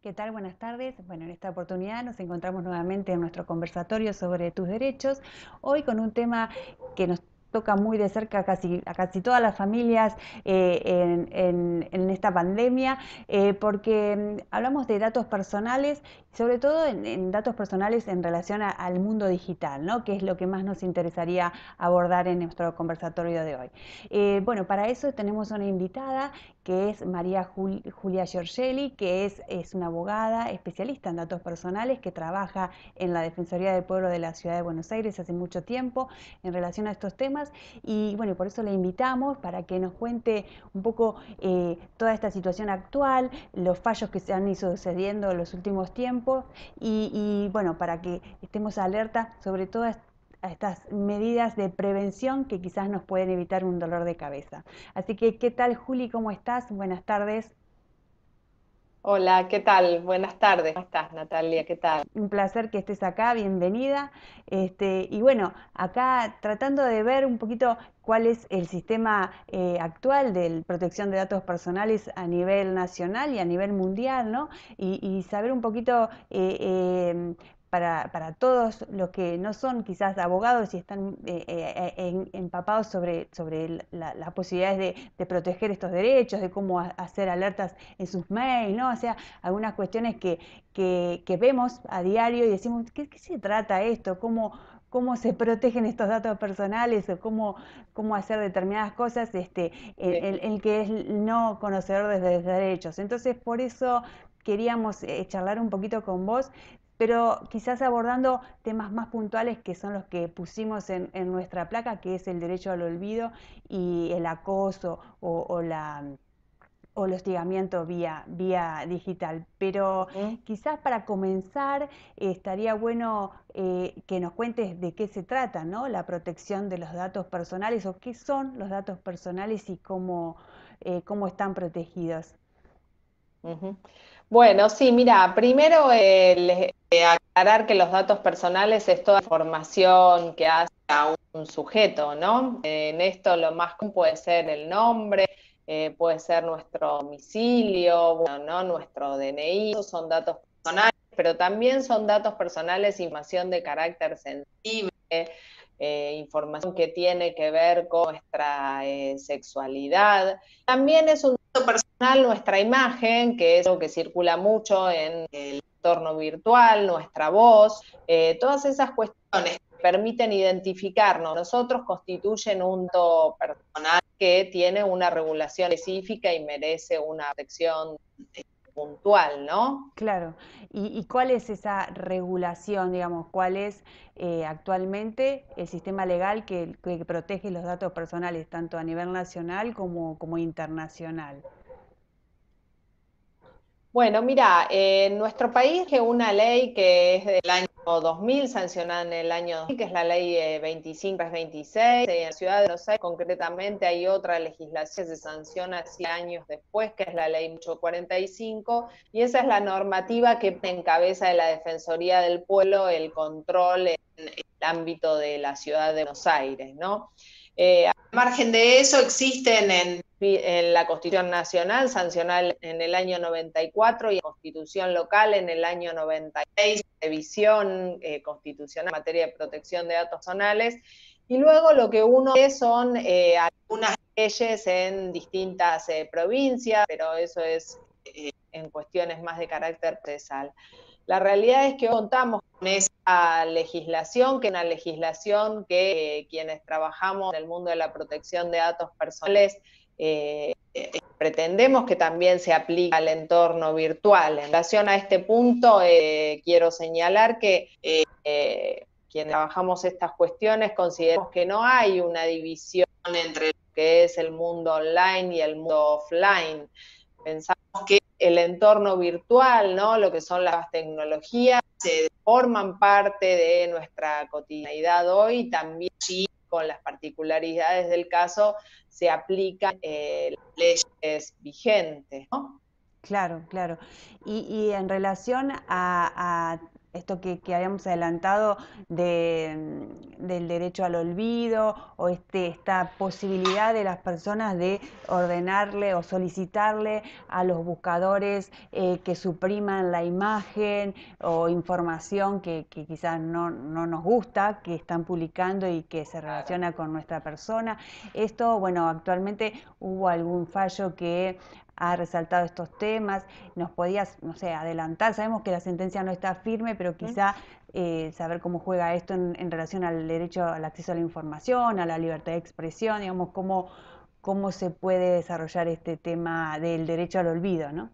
¿Qué tal? Buenas tardes. Bueno, en esta oportunidad nos encontramos nuevamente en nuestro conversatorio sobre tus derechos, hoy con un tema que nos toca muy de cerca a casi todas las familias en esta pandemia, porque hablamos de datos personales, sobre todo en datos personales en relación al mundo digital, ¿no? Que es lo que más nos interesaría abordar en nuestro conversatorio de hoy. Bueno, para eso tenemos una invitada que es Julia Giorgelli, que es una abogada especialista en datos personales que trabaja en la Defensoría del Pueblo de la Ciudad de Buenos Aires hace mucho tiempo en relación a estos temas. Y bueno, por eso la invitamos para que nos cuente un poco toda esta situación actual, los fallos que se han ido sucediendo en los últimos tiempos y bueno, para que estemos alerta sobre todas a estas medidas de prevención que quizás nos pueden evitar un dolor de cabeza. Así que, ¿qué tal, Juli? ¿Cómo estás? Buenas tardes. Hola, ¿qué tal? Buenas tardes. ¿Cómo estás, Natalia? ¿Qué tal? Un placer que estés acá, bienvenida. Y bueno, acá tratando de ver un poquito cuál es el sistema actual de protección de datos personales a nivel nacional y a nivel mundial, ¿no? Y saber un poquito para todos los que no son quizás abogados y están empapados sobre las posibilidades de proteger estos derechos, de cómo hacer alertas en sus mails, ¿no? O sea, algunas cuestiones que vemos a diario y decimos, ¿qué se trata esto? ¿Cómo se protegen estos datos personales o cómo hacer determinadas cosas el que es no conocedor de los derechos? Entonces, por eso queríamos charlar un poquito con vos, pero quizás abordando temas más puntuales que son los que pusimos en nuestra placa, que es el derecho al olvido y el acoso o el hostigamiento vía digital. Pero Ujú. quizás para comenzar estaría bueno que nos cuentes de qué se trata, ¿no? La protección de los datos personales o qué son los datos personales y cómo están protegidos. Ujú. Bueno, sí, mira, primero aclarar que los datos personales es toda información que hace a un sujeto, ¿no? En esto lo más común puede ser el nombre, puede ser nuestro domicilio, bueno, ¿no? Nuestro DNI, esos son datos personales, pero también son datos personales, información de carácter sensible, información que tiene que ver con nuestra sexualidad. También es un dato personal nuestra imagen, que es algo que circula mucho en el entorno virtual, nuestra voz, todas esas cuestiones que permiten identificarnos nosotros constituyen un dato personal que tiene una regulación específica y merece una protección puntual, ¿no? Claro. ¿Y cuál es esa regulación, digamos? ¿Cuál es actualmente el sistema legal que protege los datos personales, tanto a nivel nacional como internacional? Bueno, mira, en nuestro país hay una ley que es del año 2000, sancionada en el año 2000, que es la ley 25-26. En la ciudad de Buenos Aires, concretamente, hay otra legislación que se sanciona 100 años después, que es la ley 845, y esa es la normativa que encabeza de la Defensoría del Pueblo el control en el ámbito de la ciudad de Buenos Aires, ¿no? Al margen de eso, existen en la Constitución Nacional, sancionada en el año 94, y en la Constitución Local en el año 96, revisión constitucional en materia de protección de datos personales. Y luego lo que uno ve son algunas leyes en distintas provincias, pero eso es en cuestiones más de carácter procesal. La realidad es que contamos con esa legislación, que es una legislación que quienes trabajamos en el mundo de la protección de datos personales pretendemos que también se aplique al entorno virtual. En relación a este punto, quiero señalar que quienes trabajamos estas cuestiones consideramos que no hay una división entre lo que es el mundo online y el mundo offline. Pensamos que el entorno virtual, ¿no? Lo que son las tecnologías, forman parte de nuestra cotidianidad hoy, también sí, con las particularidades del caso se aplican las leyes vigentes, ¿no? Claro, claro. Y en relación esto que habíamos adelantado del derecho al olvido o esta posibilidad de las personas de ordenarle o solicitarle a los buscadores que supriman la imagen o información que quizás no nos gusta, que están publicando y que se Claro. relaciona con nuestra persona. Esto, bueno, actualmente hubo algún fallo que ha resaltado estos temas. ¿Nos podías, no sé, adelantar? Sabemos que la sentencia no está firme, pero quizá saber cómo juega esto en relación al derecho al acceso a la información, a la libertad de expresión, digamos, cómo se puede desarrollar este tema del derecho al olvido, ¿no?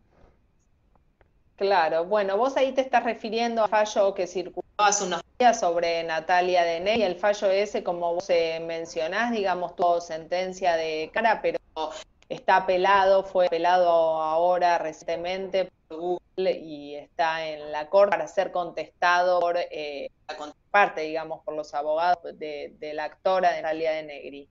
Claro, bueno, vos ahí te estás refiriendo al fallo que circuló hace unos días sobre Natalia Deney, el fallo ese, como vos mencionás, digamos, tuvo sentencia de cara, pero está apelado, fue apelado ahora recientemente por Google y está en la corte para ser contestado por la contraparte, digamos, por los abogados de la actora de Natalia Denegri.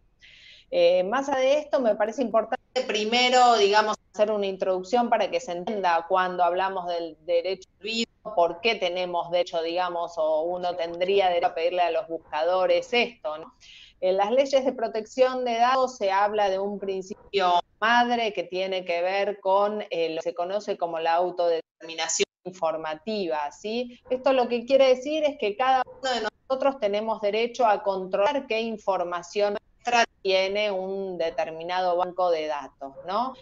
Más allá de esto, me parece importante primero, digamos, hacer una introducción para que se entienda cuando hablamos del derecho al olvido, por qué tenemos derecho, digamos, o uno tendría derecho a pedirle a los buscadores esto, ¿no? En las leyes de protección de datos se habla de un principio madre que tiene que ver con lo que se conoce como la autodeterminación informativa, ¿sí? Esto lo que quiere decir es que cada uno de nosotros tenemos derecho a controlar qué información tiene un determinado banco de datos, ¿no?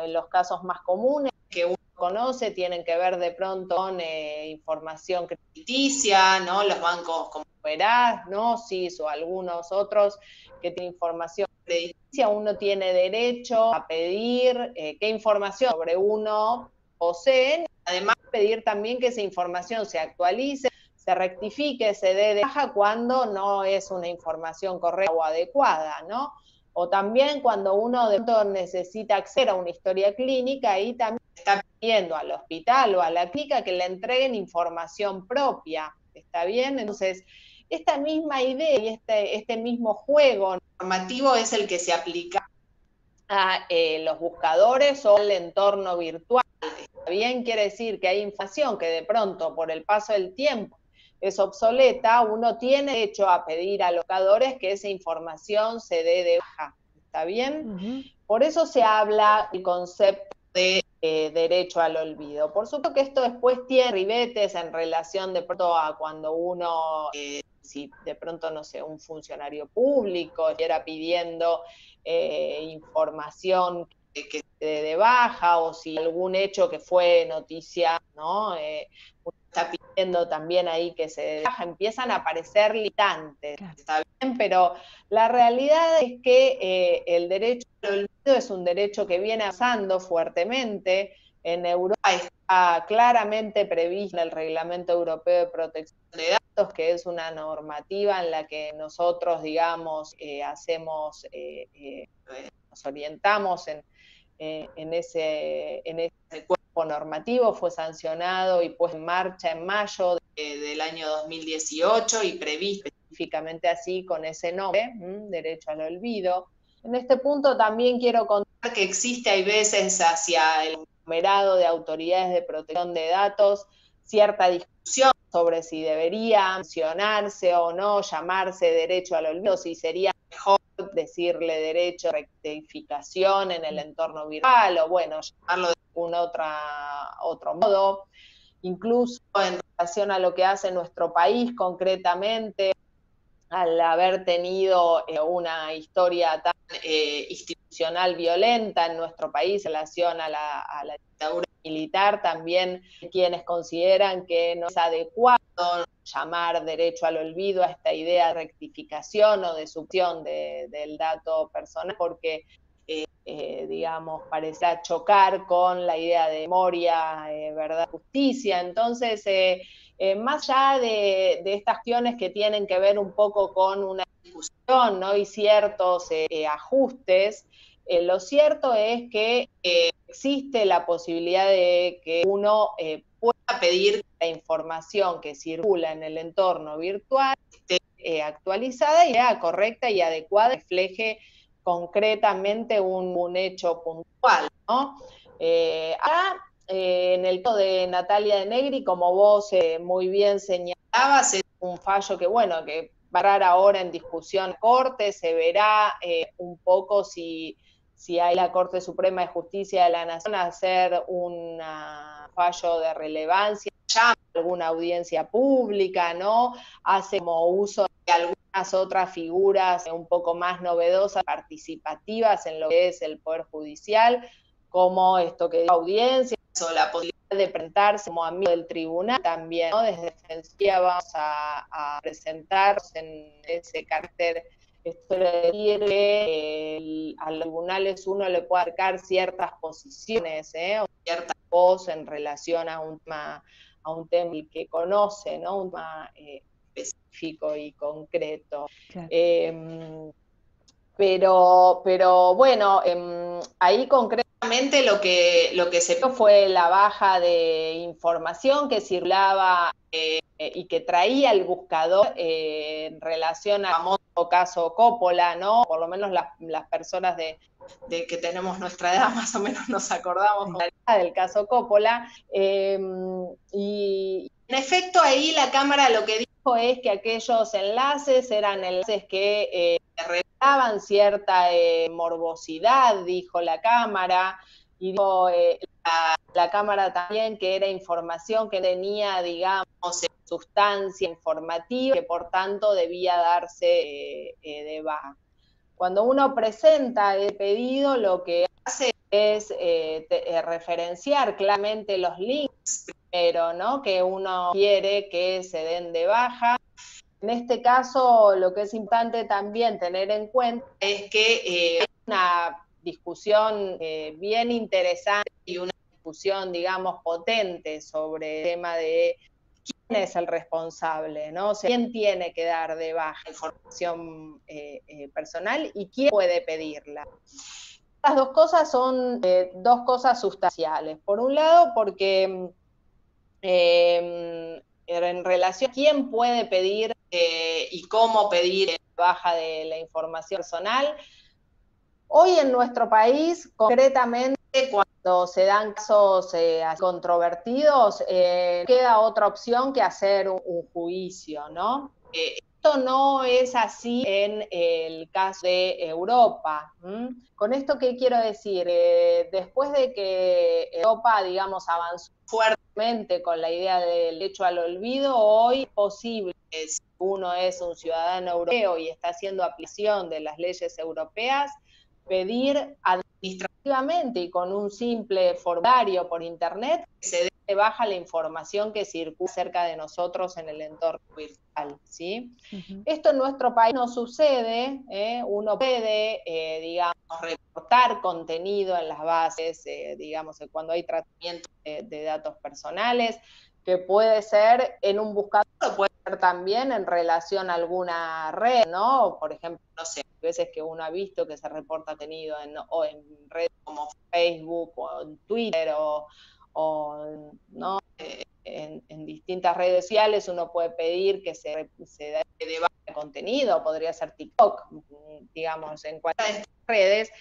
Los casos más comunes que uno conoce tienen que ver de pronto con información crediticia, ¿no? Los bancos como verás, ¿no? CIS o algunos otros que tienen información crediticia, uno tiene derecho a pedir qué información sobre uno posee, además pedir también que esa información se actualice, se rectifique, se dé de baja cuando no es una información correcta o adecuada, ¿no? O también cuando uno de pronto necesita acceder a una historia clínica y también está pidiendo al hospital o a la clínica que le entreguen información propia, ¿está bien? Entonces, esta misma idea y este mismo juego normativo es el que se aplica a los buscadores o al entorno virtual. ¿Está bien? Quiere decir que hay información que de pronto, por el paso del tiempo, es obsoleta, uno tiene derecho a pedir a los buscadores que esa información se dé de baja. ¿Está bien? Por eso se habla el concepto de derecho al olvido. Por supuesto que esto después tiene ribetes en relación de pronto a cuando uno, si de pronto, no sé, un funcionario público estuviera pidiendo información que se dé de baja, o si algún hecho que fue noticia, ¿no? Está pidiendo también ahí que se dé de baja, empiezan a aparecer limitantes, claro. Está bien, pero la realidad es que el derecho al olvido es un derecho que viene avanzando fuertemente. En Europa está claramente previsto en el Reglamento Europeo de Protección de Datos, que es una normativa en la que nosotros, digamos, nos orientamos en ese cuerpo normativo. Fue sancionado y puesto en marcha en mayo del año 2018 y previsto específicamente así con ese nombre, derecho al olvido. En este punto también quiero contar que existe, hay veces, hacia el conglomerado de autoridades de protección de datos, cierta discusión sobre si debería mencionarse o no, llamarse derecho al olvido, si sería mejor decirle derecho a rectificación en el entorno virtual, o bueno, llamarlo de algún otro modo. Incluso en relación a lo que hace nuestro país concretamente, al haber tenido una historia tan institucional violenta en nuestro país en relación a la dictadura militar, también quienes consideran que no es adecuado llamar derecho al olvido a esta idea de rectificación o de supresión del dato personal, porque digamos, parecía chocar con la idea de memoria, verdad, justicia. Entonces, más allá de estas acciones que tienen que ver un poco con una discusión, ¿no? Y ciertos ajustes, lo cierto es que existe la posibilidad de que uno pueda pedir que la información que circula en el entorno virtual esté actualizada y sea correcta y adecuada, refleje concretamente un hecho puntual, ¿no? Acá en el caso de Natalia de Negri, como vos muy bien señalabas, es un fallo que, bueno, que va a entrar ahora en discusión en Corte, se verá un poco si hay la Corte Suprema de Justicia de la Nación a hacer un fallo de relevancia, llama a alguna audiencia pública, ¿no? Hace como uso de algunas otras figuras un poco más novedosas, participativas en lo que es el Poder Judicial, como esto que dice audiencia, o la posibilidad de presentarse como amigo del tribunal también, ¿no? Desde Defensoría vamos a presentarnos en ese carácter. Esto quiere decir que a los tribunales uno le puede acercar ciertas posiciones, o ciertas voz en relación a un tema que conoce, ¿no? Un tema específico y concreto. Claro. Pero bueno, ahí concretamente lo que se vio fue la baja de información que circulaba y que traía el buscador en relación al famoso caso Coppola, ¿no? Por lo menos las personas de que tenemos nuestra edad más o menos nos acordamos con la del caso Coppola. Y en efecto ahí la Cámara lo que dijo es que aquellos enlaces eran enlaces que revelaban cierta morbosidad, dijo la Cámara, y dijo la Cámara también que era información que tenía, digamos, sustancia informativa, que por tanto debía darse de baja. Cuando uno presenta el pedido, lo que hace es referenciar claramente los links primero, ¿no? Que uno quiere que se den de baja. En este caso, lo que es importante también tener en cuenta es que hay una discusión bien interesante y una discusión, digamos, potente sobre el tema de quién es el responsable, ¿no? O sea, quién tiene que dar de baja información personal y quién puede pedirla. Estas dos cosas son dos cosas sustanciales. Por un lado, porque en relación a quién puede pedir y cómo pedir la baja de la información personal, hoy en nuestro país, concretamente, cuando se dan casos controvertidos, queda otra opción que hacer un juicio, ¿no? Esto no es así en el caso de Europa. ¿Con esto qué quiero decir? Después de que Europa, digamos, avanzó fuertemente con la idea del derecho al olvido, hoy es posible, si uno es un ciudadano europeo y está haciendo aplicación de las leyes europeas, pedir administrativamente y con un simple formulario por internet que se dé de baja la información que circula cerca de nosotros en el entorno virtual, ¿sí? Esto en nuestro país no sucede, uno puede, digamos, reportar contenido en las bases, digamos, cuando hay tratamiento de datos personales, que puede ser en un buscador, puede ser también en relación a alguna red, ¿no? Por ejemplo, no sé, veces que uno ha visto que se reporta contenido o en redes como Facebook o en Twitter o ¿no? En distintas redes sociales uno puede pedir que se dé de baja el contenido, podría ser TikTok, digamos, en cualquiera de estas redes.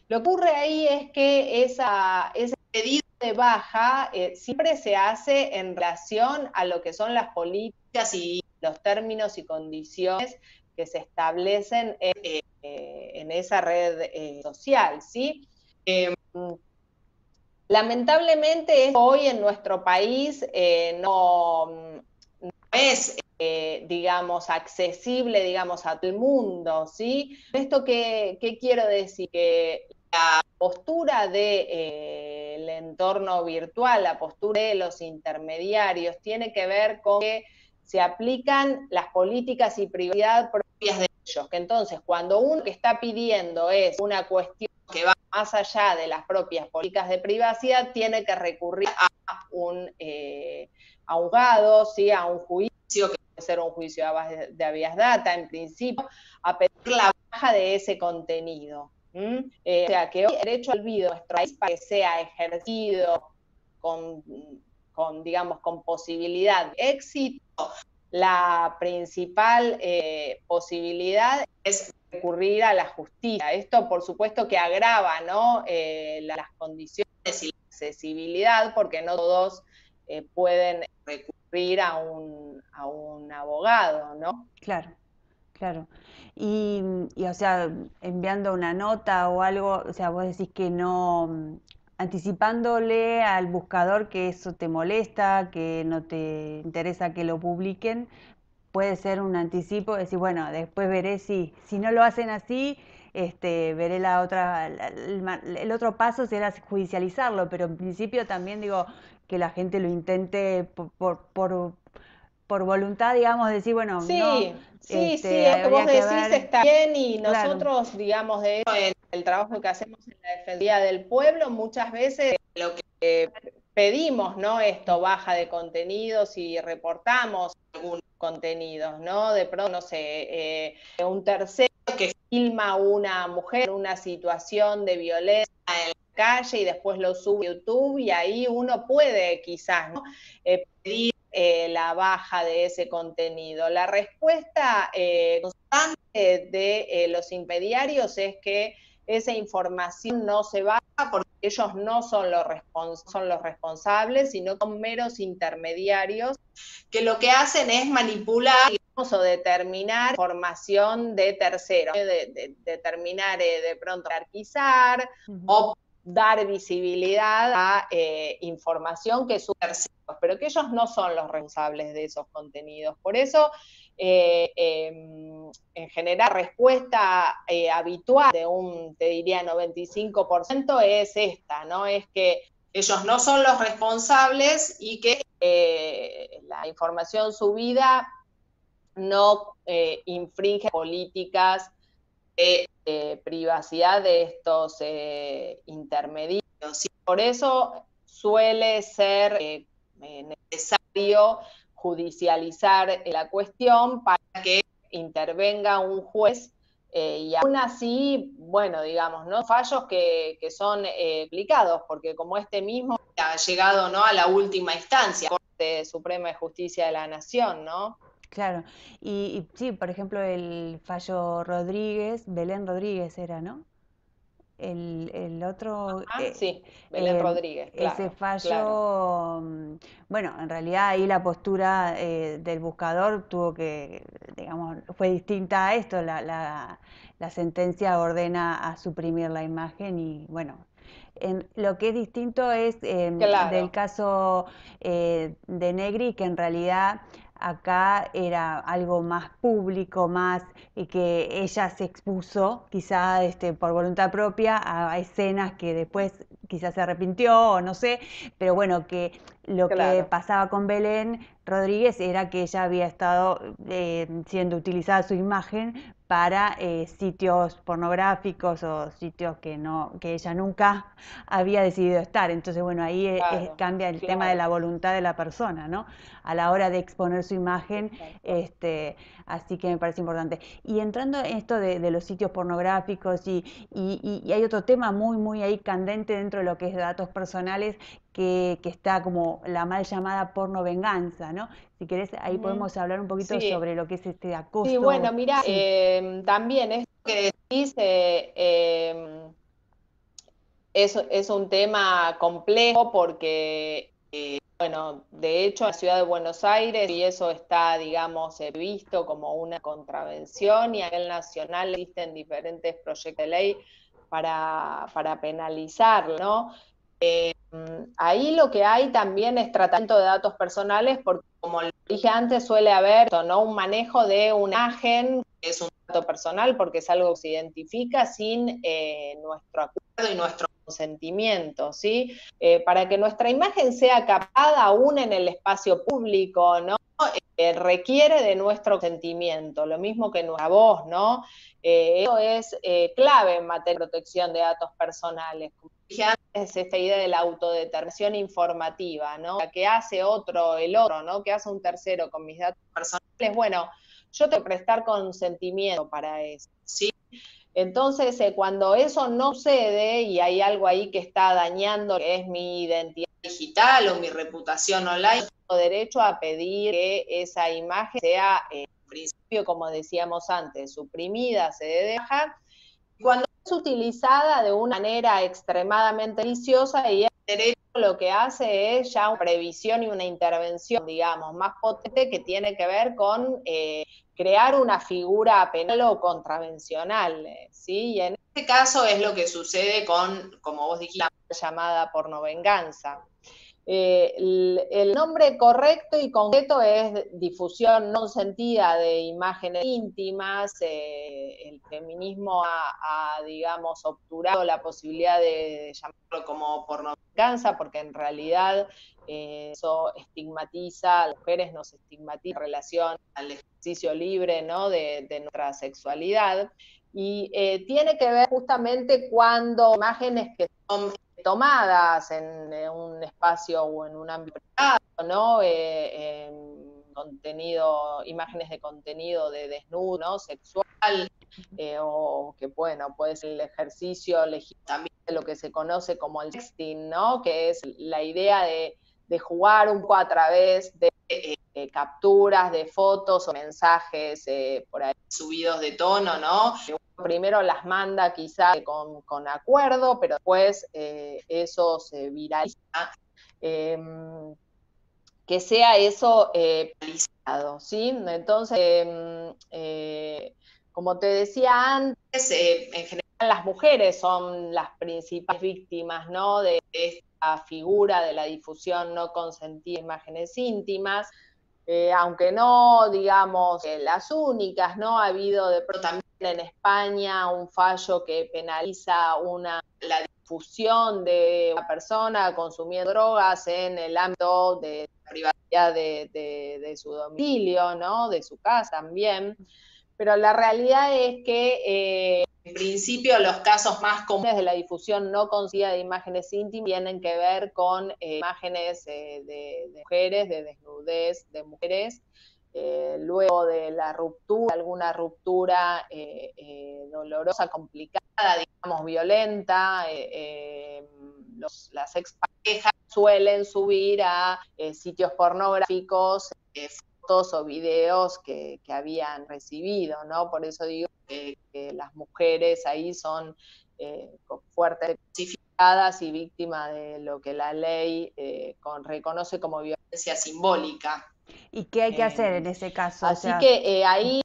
Lo que ocurre ahí es que ese pedido de baja siempre se hace en relación a lo que son las políticas y los términos y condiciones que se establecen en esa red social, ¿sí? Lamentablemente hoy en nuestro país no es, digamos, accesible, digamos, a todo el mundo, ¿sí? ¿Esto qué quiero decir? Que la postura del entorno virtual, la postura de los intermediarios, tiene que ver con que se aplican las políticas y privacidad propias de ellos, que entonces cuando uno que está pidiendo es una cuestión que va más allá de las propias políticas de privacidad, tiene que recurrir a un juzgado, ¿sí? A un juicio, que puede ser un juicio de habeas data, en principio, a pedir la baja de ese contenido. O sea, que hoy el derecho al olvido en nuestro país para que sea ejercido con, digamos, con posibilidad de éxito, la principal posibilidad es recurrir a la justicia. Esto, por supuesto, que agrava, ¿no? Las condiciones y las accesibilidad, porque no todos pueden recurrir a un abogado, ¿no? Claro, claro. O sea, enviando una nota o algo, o sea, vos decís que no, anticipándole al buscador que eso te molesta, que no te interesa que lo publiquen, puede ser un anticipo, decir, bueno, después veré si no lo hacen así, veré la otra, el otro paso será judicializarlo, pero en principio también digo que la gente lo intente por voluntad, digamos, decir, bueno, no, Sí, sí, sí, es que vos habría que decís ver, está bien y claro, nosotros, digamos, de hecho, en el trabajo que hacemos en la Defensoría del Pueblo, muchas veces lo que pedimos, ¿no? Esto, baja de contenidos y reportamos algunos contenidos, ¿no? De pronto, no sé, un tercero que filma a una mujer en una situación de violencia en la calle y después lo sube a YouTube y ahí uno puede quizás, ¿no? Pedir la baja de ese contenido. La respuesta constante de los intermediarios es que esa información no se baja porque ellos no son son los responsables, sino son meros intermediarios que lo que hacen es manipular, digamos, o determinar información de terceros, determinar de pronto jerarquizar o dar visibilidad a información que es terceros, pero que ellos no son los responsables de esos contenidos. Por eso, en general, la respuesta habitual de un, te diría, 95% es esta, ¿no? Es que ellos no son los responsables y que la información subida no infringe políticas de privacidad de estos intermediarios. Y por eso suele ser necesario judicializar la cuestión para que intervenga un juez y aún así, bueno, digamos, ¿no? Fallos que son aplicados, porque como este mismo ha llegado, ¿no?, a la última instancia, Corte Suprema de Justicia de la Nación, ¿no? claro. Y sí, por ejemplo, el fallo Rodríguez, Belén Rodríguez era, ¿no? El otro, Ah, sí, Belén Rodríguez, ese claro, claro. fallo, bueno, en realidad ahí la postura del buscador tuvo que, digamos, fue distinta a esto, la sentencia ordena a suprimir la imagen y bueno, lo que es distinto es del Claro. caso de Negri, que en realidad acá era algo más público, más y que ella se expuso, quizá por voluntad propia, a escenas que después quizás se arrepintió o no sé, pero bueno, que lo que Claro. pasaba con Belén Rodríguez era que ella había estado siendo utilizada su imagen para sitios pornográficos o sitios que no, que ella nunca había decidido estar. Entonces, bueno, ahí Claro, cambia el tema de claro. la voluntad de la persona, ¿no? A la hora de exponer su imagen, Exacto. así que me parece importante. Y entrando en esto de los sitios pornográficos y hay otro tema muy, muy ahí candente dentro de lo que es datos personales que está como la mal llamada porno venganza, ¿no? Si querés, ahí Ujú. podemos hablar un poquito Sí, sobre lo que es este sí, bueno, acoso. mira, Sí. también esto que decís es un tema complejo porque, bueno, de hecho, en la ciudad de Buenos Aires, y eso está, digamos, visto como una contravención, y a nivel nacional existen diferentes proyectos de ley para penalizarlo, ¿no? Ahí lo que hay también es tratamiento de datos personales, porque como lo dije antes, suele haber, ¿no?, un manejo de una imagen, que es un dato personal, porque es algo que se identifica sin nuestro acuerdo y nuestro consentimiento, ¿sí? Para que nuestra imagen sea captada aún en el espacio público, ¿no? Requiere de nuestro consentimiento, lo mismo que nuestra voz, ¿no? Eso es clave en materia de protección de datos personales. Como dije antes, esta idea de la autodeterminación informativa, ¿no? La que hace el otro, ¿no? Que hace un tercero con mis datos personales, bueno, yo tengo que prestar consentimiento para eso, ¿sí? Entonces, cuando eso no sucede y hay algo ahí que está dañando, que es mi identidad digital o mi reputación online, tengo derecho a pedir que esa imagen sea, en principio, como decíamos antes, suprimida, se dé de baja, cuando es utilizada de una manera extremadamente viciosa, y el derecho lo que hace es ya una previsión y una intervención, digamos, más potente, que tiene que ver con crear una figura penal o contravencional, ¿sí? Y en este caso es lo que sucede con, como vos dijiste, la llamada pornovenganza. El nombre correcto y concreto es difusión no consentida de imágenes íntimas. El feminismo digamos, obturado la posibilidad de llamarlo como pornovenganza, porque en realidad eso estigmatiza, a las mujeres nos estigmatiza en relación al ejercicio libre, ¿no?, de nuestra sexualidad. Y tiene que ver justamente cuando imágenes que son tomadas en un espacio o en un ámbito privado, ¿no? Contenido, imágenes de contenido de desnudo, ¿no?, sexual, o que, bueno, puede ser el ejercicio también de lo que se conoce como el sexting, ¿no?, que es la idea de jugar un poco a través de capturas de fotos o mensajes por ahí subidos de tono, ¿no? Primero las manda quizás con acuerdo, pero después eso se viraliza. Que sea eso viralizado, ¿sí? Entonces, como te decía antes, en general las mujeres son las principales víctimas, ¿no?, de esta figura de la difusión no consentida de imágenes íntimas. Aunque no, digamos, las únicas, ¿no? Ha habido de pronto también en España un fallo que penaliza la difusión de una persona consumiendo drogas en el ámbito de la privacidad de su domicilio, ¿no?, de su casa también. Pero la realidad es que en principio los casos más comunes de la difusión no consentida de imágenes íntimas tienen que ver con imágenes de mujeres, de desnudez de mujeres, luego de la ruptura, alguna ruptura dolorosa, complicada, digamos, violenta. Las exparejas suelen subir a sitios pornográficos fotos o videos que habían recibido, ¿no? Por eso digo que las mujeres ahí son fuertes, especificadas y víctimas de lo que la ley reconoce como violencia simbólica. ¿Y qué hay que hacer en ese caso? Así que ahí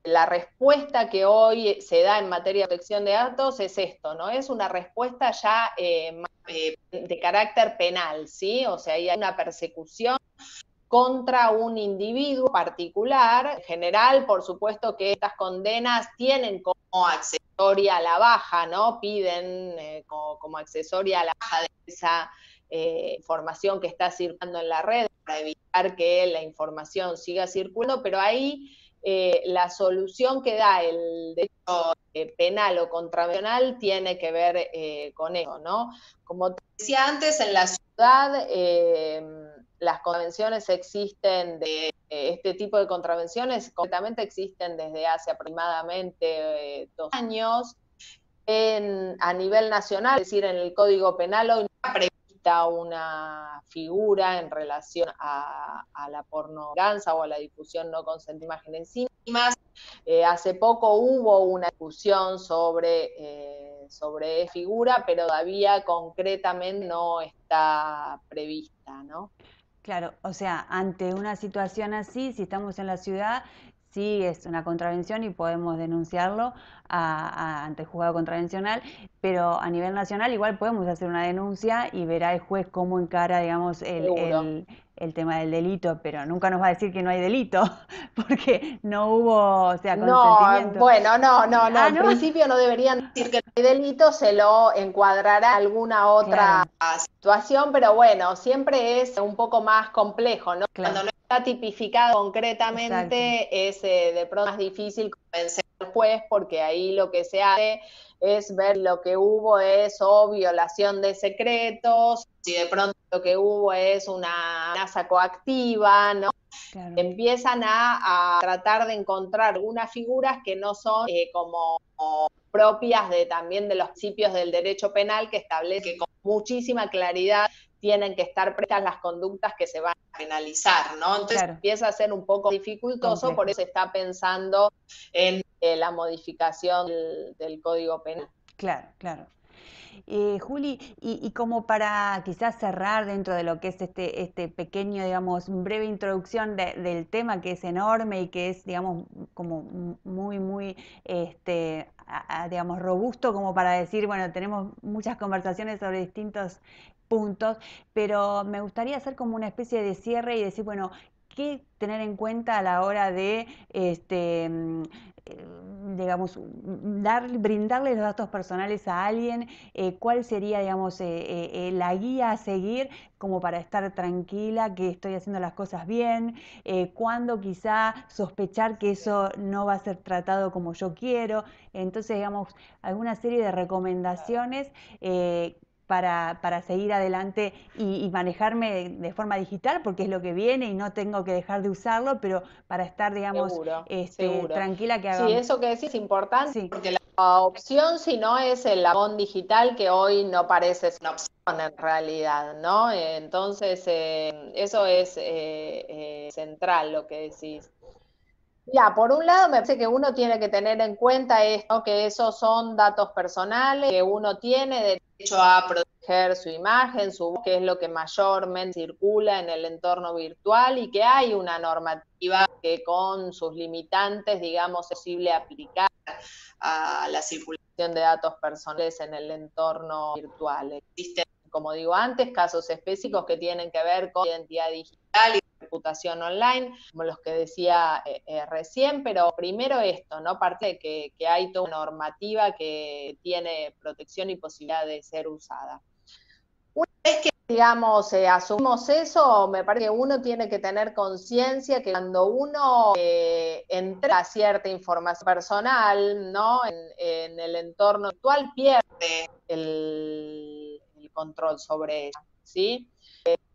la respuesta que hoy se da en materia de protección de datos es esto, ¿no? Es una respuesta ya de carácter penal, ¿sí? O sea, ahí hay una persecución contra un individuo particular. En general, por supuesto que estas condenas tienen como accesoria la baja, ¿no? Piden como accesoria la baja de esa información que está circulando en la red para evitar que la información siga circulando, pero ahí la solución que da el derecho penal o contravencional tiene que ver con eso, ¿no? Como te decía antes, en la ciudad las contravenciones existen este tipo de contravenciones concretamente existen desde hace aproximadamente 2 años. A nivel nacional, es decir, en el Código Penal hoy no está prevista una figura en relación a la pornografía o a la difusión no consentida de imágenes íntimas. Hace poco hubo una discusión sobre figura, pero todavía concretamente no está prevista, ¿no? Claro, o sea, ante una situación así, si estamos en la ciudad, sí es una contravención y podemos denunciarlo ante el juzgado contravencional, pero a nivel nacional igual podemos hacer una denuncia y verá el juez cómo encara, digamos, el tema del delito, pero nunca nos va a decir que no hay delito, porque no hubo, o sea, No, consentimiento. bueno, no, Ah, en ¿no? principio no deberían decir que no hay delito, se lo encuadrará alguna otra Claro, situación, pero bueno, siempre es un poco más complejo, ¿no? claro, Cuando no está tipificado exacto. concretamente es de pronto más difícil convencer al juez, porque ahí lo que se hace es ver lo que hubo es o violación de secretos, si de pronto lo que hubo es una amenaza coactiva, ¿no? Claro. Empiezan a tratar de encontrar algunas figuras que no son como propias también de los principios del derecho penal, que establece que con muchísima claridad tienen que estar prestas las conductas que se van a penalizar, ¿no? Entonces Claro, empieza a ser un poco dificultoso, por complejo. eso se está pensando en la modificación del Código Penal. Claro, claro. Juli, y como para quizás cerrar dentro de lo que es este pequeño, digamos, breve introducción del tema que es enorme y que es, digamos, como muy, digamos, robusto como para decir, bueno, tenemos muchas conversaciones sobre distintos puntos, pero me gustaría hacer como una especie de cierre y decir, bueno, qué tener en cuenta a la hora de digamos, brindarle los datos personales a alguien, cuál sería, digamos, la guía a seguir como para estar tranquila que estoy haciendo las cosas bien, cuándo quizá sospechar que eso no va a ser tratado como yo quiero. Entonces, digamos, alguna serie de recomendaciones para seguir adelante y manejarme de forma digital, porque es lo que viene y no tengo que dejar de usarlo, pero para estar, digamos, Seguro, seguro. tranquila que Sí, hagamos. eso que decís es importante Sí, porque la opción, si no, es el abón digital, que hoy no parece ser una opción en realidad, ¿no? Entonces, eso es central lo que decís. Ya, por un lado me parece que uno tiene que tener en cuenta esto, que esos son datos personales, que uno tiene derecho a proteger su imagen, su voz, que es lo que mayormente circula en el entorno virtual, y que hay una normativa que con sus limitantes, digamos, es posible aplicar a la circulación de datos personales en el entorno virtual. Existen, como digo antes, casos específicos que tienen que ver con identidad digital y reputación online, como los que decía recién, pero primero esto, ¿no? Parte de que hay toda una normativa que tiene protección y posibilidad de ser usada. Una vez que, digamos, asumimos eso, me parece que uno tiene que tener conciencia que cuando uno entrega cierta información personal, ¿no? En el entorno actual, pierde el control sobre ella, ¿sí?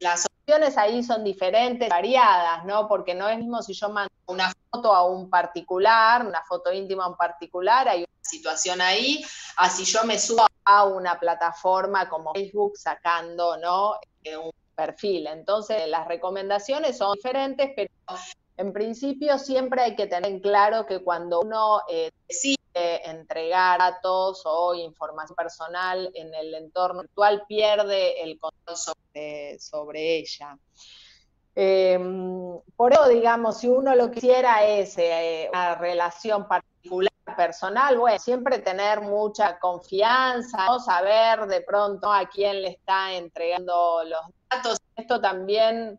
Las opciones ahí son diferentes, variadas, ¿no? Porque no es mismo si yo mando una foto a un particular, una foto íntima a un particular, hay una situación ahí, así yo me subo a una plataforma como Facebook sacando, ¿no? Un perfil. Entonces, las recomendaciones son diferentes, pero en principio siempre hay que tener en claro que cuando uno decide entregar datos o información personal en el entorno virtual, pierde el control sobre ella. Por eso, digamos, si uno lo quisiera es una relación particular, personal, bueno, siempre tener mucha confianza, ¿no? Saber de pronto a quién le está entregando los datos. Esto también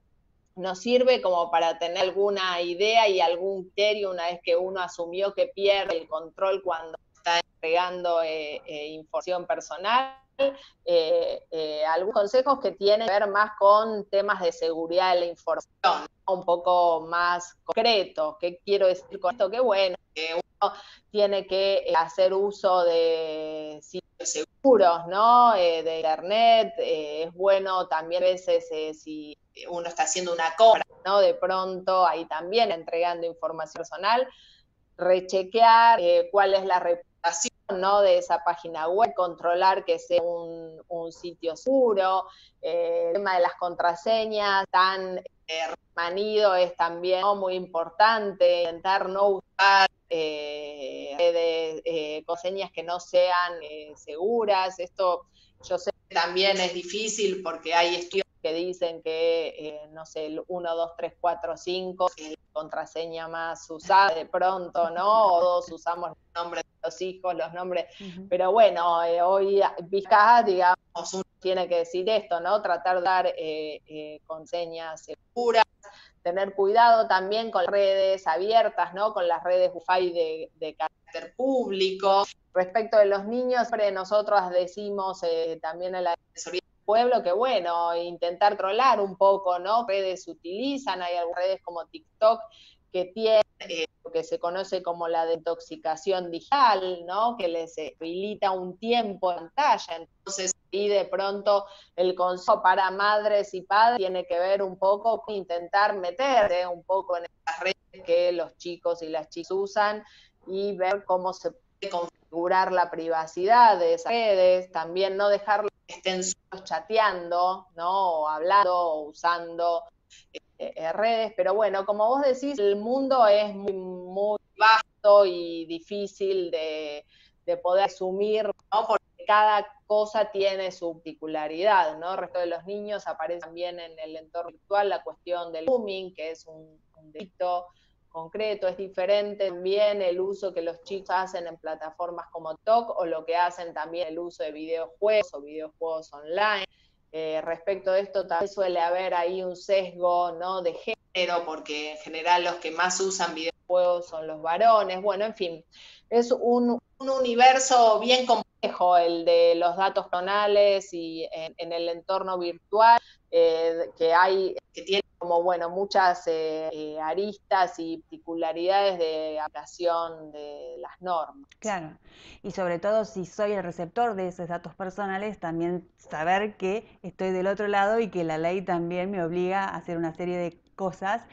nos sirve como para tener alguna idea y algún criterio una vez que uno asumió que pierde el control cuando está entregando información personal. Algunos consejos que tienen que ver más con temas de seguridad de la información, ¿no? Un poco más concretos. ¿Qué quiero decir con esto? Que bueno, que uno tiene que hacer uso de sitios seguros, ¿no? De internet, es bueno también a veces si uno está haciendo una compra, ¿no? De pronto ahí también entregando información personal, rechequear cuál es la reputación, ¿no? De esa página web, controlar que sea un sitio seguro, el tema de las contraseñas tan manido es también, ¿no? Muy importante, intentar no usar contraseñas que no sean seguras. Esto yo sé que también es difícil porque hay estudios que dicen que, no sé, el 1, 2, 3, 4, 5 es la contraseña más usada de pronto, ¿no? O todos usamos los nombres de los hijos, los nombres, pero bueno, hoy, digamos, uno tiene que decir esto, ¿no? Tratar de dar contraseñas seguras, tener cuidado también con las redes abiertas, ¿no? Con las redes Wi-Fi de carácter público. Respecto de los niños, siempre nosotros decimos también en la asesoría del pueblo que, bueno, intentar controlar un poco, ¿no? Redes se utilizan, hay algunas redes como TikTok que tienen lo que se conoce como la detoxicación digital, ¿no? Que les habilita un tiempo en pantalla. Entonces, y de pronto el consejo para madres y padres tiene que ver un poco con intentar meterse un poco en esas redes que los chicos y las chicas usan y ver cómo se puede configurar la privacidad de esas redes, también no dejarlos que estén solos chateando, ¿no? O hablando o usando redes, pero bueno, como vos decís, el mundo es muy vasto y difícil de poder asumir, ¿no? Porque cada cosa tiene su particularidad, ¿no? El resto de los niños aparece también en el entorno virtual la cuestión del grooming, que es un delito concreto, es diferente también el uso que los chicos hacen en plataformas como TikTok o lo que hacen también el uso de videojuegos o videojuegos online. Respecto de esto también suele haber ahí un sesgo, ¿no?, de género, porque en general los que más usan videojuegos son los varones. Bueno, en fin, es un universo bien complejo el de los datos personales y en el entorno virtual, que tiene como, bueno, muchas aristas y particularidades de aplicación de las normas. Claro, y sobre todo si soy el receptor de esos datos personales, también saber que estoy del otro lado y que la ley también me obliga a hacer una serie de cosas,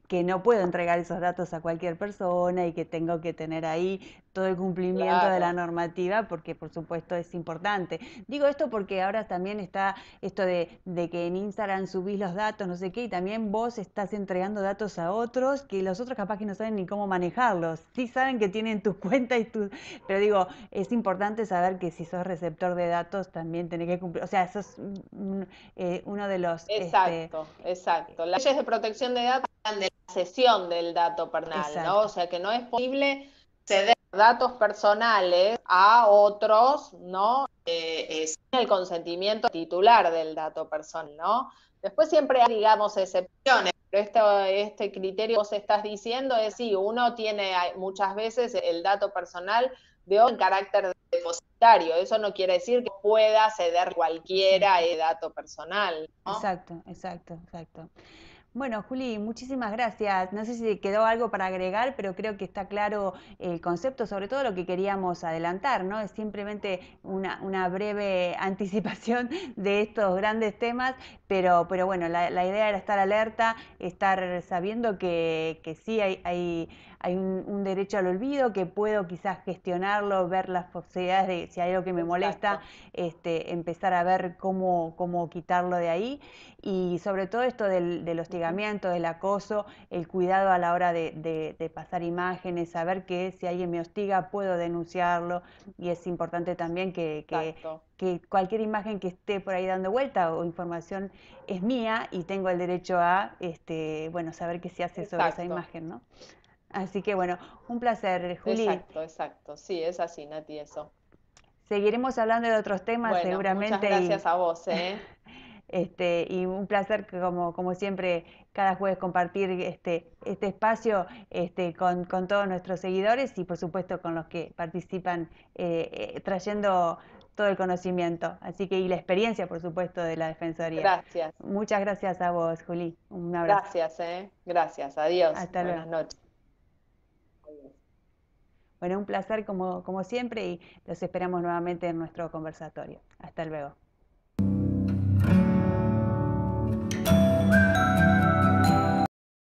que no puedo entregar esos datos a cualquier persona y que tengo que tener ahí todo el cumplimiento de la Claro. normativa, porque por supuesto es importante. Digo esto porque ahora también está esto de que en Instagram subís los datos, no sé qué, y también vos estás entregando datos a otros que los otros capaz que no saben ni cómo manejarlos. Sí saben que tienen tus cuentas y tus... Pero digo, es importante saber que si sos receptor de datos también tenés que cumplir, o sea, sos uno de los... Exacto, exacto. Las leyes de protección de datos hablan de la cesión del dato personal, ¿no? O exacto, sea que no es posible ceder datos personales a otros, ¿no? Sin el consentimiento titular del dato personal, ¿no? Después siempre hay, digamos, excepciones, pero este criterio que vos estás diciendo es sí, uno tiene muchas veces el dato personal de en carácter depositario. Eso no quiere decir que pueda ceder cualquiera exacto, el dato personal, ¿no? exacto, exacto, exacto. Bueno, Juli, muchísimas gracias. No sé si quedó algo para agregar, pero creo que está claro el concepto, sobre todo lo que queríamos adelantar, ¿no? Es simplemente una breve anticipación de estos grandes temas, pero bueno, la idea era estar alerta, estar sabiendo que sí hay un derecho al olvido, que puedo quizás gestionarlo, ver las posibilidades de si hay algo que me molesta, Exacto. empezar a ver cómo quitarlo de ahí. Y sobre todo esto del Ujú. hostigamiento, del acoso, el cuidado a la hora de pasar imágenes, saber que si alguien me hostiga puedo denunciarlo, y es importante también Exacto. que cualquier imagen que esté por ahí dando vuelta o información es mía y tengo el derecho a bueno, saber qué se hace sobre esa Exacto. imagen, ¿no? Así que bueno, un placer, Juli. Exacto, exacto. Sí, es así, Nati, eso. Seguiremos hablando de otros temas Bueno, muchas seguramente gracias a vos, ¿eh? y un placer que como siempre cada jueves compartir este espacio con todos nuestros seguidores y por supuesto con los que participan trayendo todo el conocimiento, así que y la experiencia por supuesto de la Defensoría. Gracias. Muchas gracias a vos, Juli. Un abrazo. Gracias, ¿eh? Gracias. Adiós. Hasta luego. Buenas noches. Bueno, un placer como siempre y los esperamos nuevamente en nuestro conversatorio. Hasta luego.